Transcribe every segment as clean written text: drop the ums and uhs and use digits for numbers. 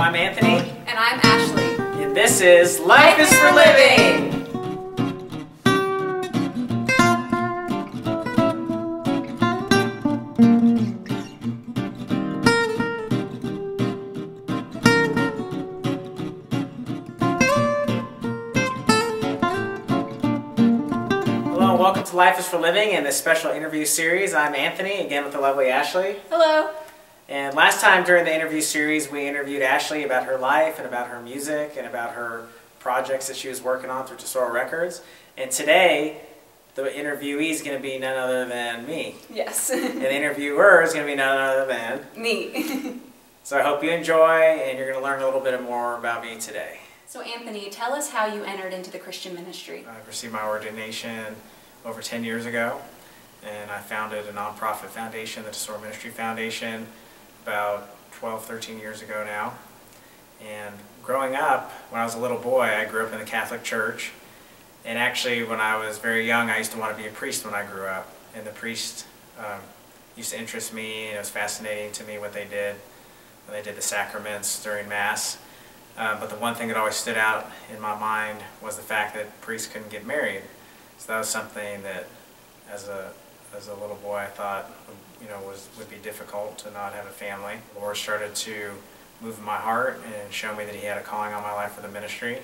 I'm Anthony. And I'm Ashley. And this is Life is for Living! Hello and welcome to Life is for Living and this special interview series. I'm Anthony, again with the lovely Ashley. Hello. And last time during the interview series, we interviewed Ashley about her life and about her music and about her projects that she was working on through Tesoro Records. And today, the interviewee is going to be none other than me. Yes. And the interviewer is going to be none other than me. So I hope you enjoy and you're going to learn a little bit more about me today. So Anthony, tell us how you entered into the Christian ministry. I received my ordination over 10 years ago, and I founded a nonprofit foundation, the Tesoro Ministry Foundation, about 12, 13 years ago now. And growing up, when I was a little boy, I grew up in the Catholic Church. And actually, when I was very young, I used to want to be a priest when I grew up. And the priest used to interest me, and it was fascinating to me what they did when they did the sacraments during Mass. But the one thing that always stood out in my mind was the fact that priests couldn't get married. So that was something that, as a little boy, I thought, would be difficult to not have a family. The Lord started to move in my heart and show me that He had a calling on my life for the ministry.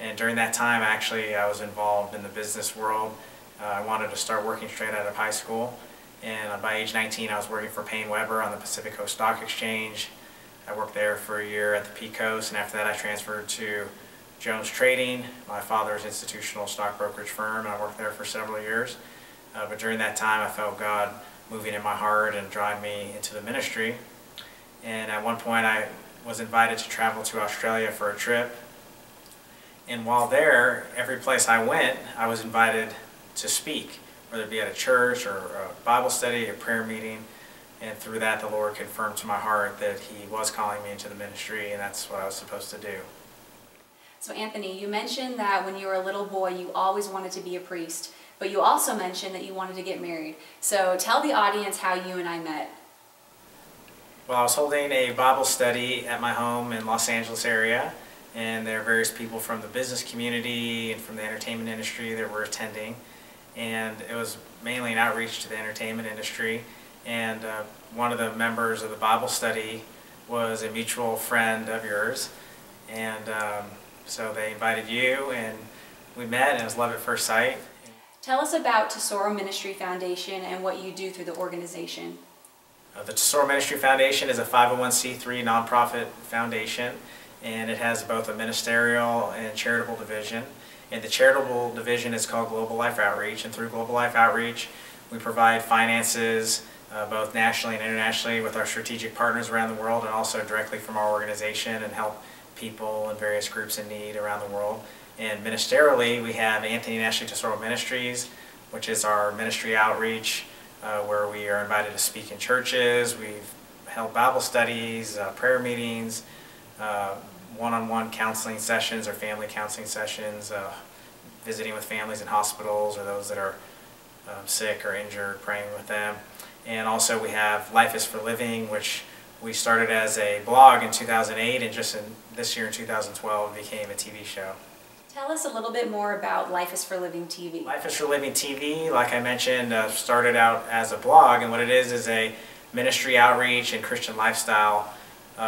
And during that time, actually, I was involved in the business world. I wanted to start working straight out of high school. And by age 19, I was working for Payne Webber on the Pacific Coast Stock Exchange. I worked there for a year at the Peak Coast, and after that, I transferred to Jones Trading, my father's institutional stock brokerage firm, and I worked there for several years. But during that time, I felt God moving in my heart and drawing me into the ministry. And at one point, I was invited to travel to Australia for a trip. And while there, every place I went, I was invited to speak, whether it be at a church or a Bible study, a prayer meeting. And through that, the Lord confirmed to my heart that He was calling me into the ministry, and that's what I was supposed to do. So Anthony, you mentioned that when you were a little boy, you always wanted to be a priest. But you also mentioned that you wanted to get married. So tell the audience how you and I met. Well, I was holding a Bible study at my home in Los Angeles area, and there are various people from the business community and from the entertainment industry that were attending. And it was mainly an outreach to the entertainment industry. And one of the members of the Bible study was a mutual friend of yours. And so they invited you, and we met, and it was love at first sight. Tell us about Tesoro Ministry Foundation and what you do through the organization. The Tesoro Ministry Foundation is a 501c3 nonprofit foundation, and it has both a ministerial and charitable division. And the charitable division is called Global Life Outreach, and through Global Life Outreach we provide finances both nationally and internationally with our strategic partners around the world, and also directly from our organization, and help people and various groups in need around the world. And ministerially, we have Anthony and Ashley Tesoro Ministries, which is our ministry outreach where we are invited to speak in churches. We've held Bible studies, prayer meetings, one-on-one counseling sessions or family counseling sessions, visiting with families in hospitals or those that are sick or injured, praying with them. And also we have Life is for Living, which we started as a blog in 2008, and just this year in 2012 became a TV show. Tell us a little bit more about Life is for Living TV. Life is for Living TV, like I mentioned, started out as a blog, and what it is a ministry outreach and Christian lifestyle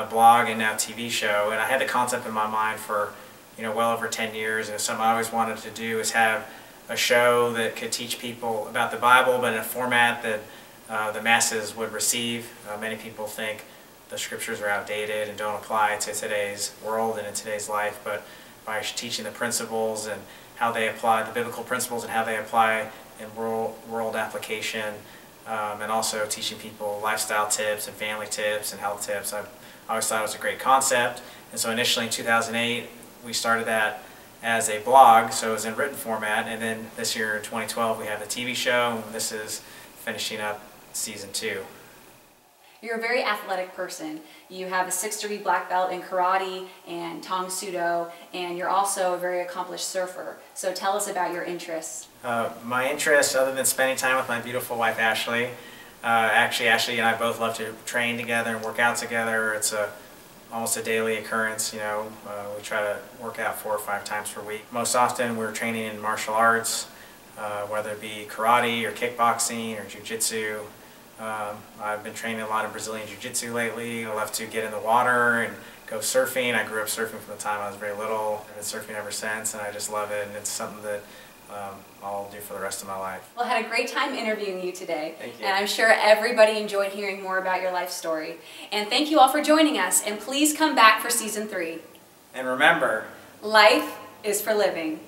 blog and now TV show. And I had the concept in my mind for well over 10 years, and something I always wanted to do is have a show that could teach people about the Bible, but in a format that the masses would receive. Many people think the scriptures are outdated and don't apply to today's world and in today's life, but by teaching the principles and how they apply, the biblical principles and how they apply in world application, and also teaching people lifestyle tips and family tips and health tips. I always thought it was a great concept, and so initially in 2008 we started that as a blog, so it was in written format, and then this year in 2012 we have the TV show, and this is finishing up season 2. You're a very athletic person. You have a 6th-degree black belt in karate and Tong Sudo, and you're also a very accomplished surfer. So tell us about your interests. My interests, other than spending time with my beautiful wife Ashley, actually Ashley and I both love to train together and work out together. It's almost a daily occurrence. You know, we try to work out 4 or 5 times per week. Most often we're training in martial arts, whether it be karate or kickboxing or jiu-jitsu. I've been training a lot of Brazilian jiu-jitsu lately. I love to get in the water and go surfing. I grew up surfing from the time I was very little. I've been surfing ever since, and I just love it, and it's something that I'll do for the rest of my life. Well, I had a great time interviewing you today. Thank you. And I'm sure everybody enjoyed hearing more about your life story. And thank you all for joining us, and please come back for season 3. And remember, Life is for living.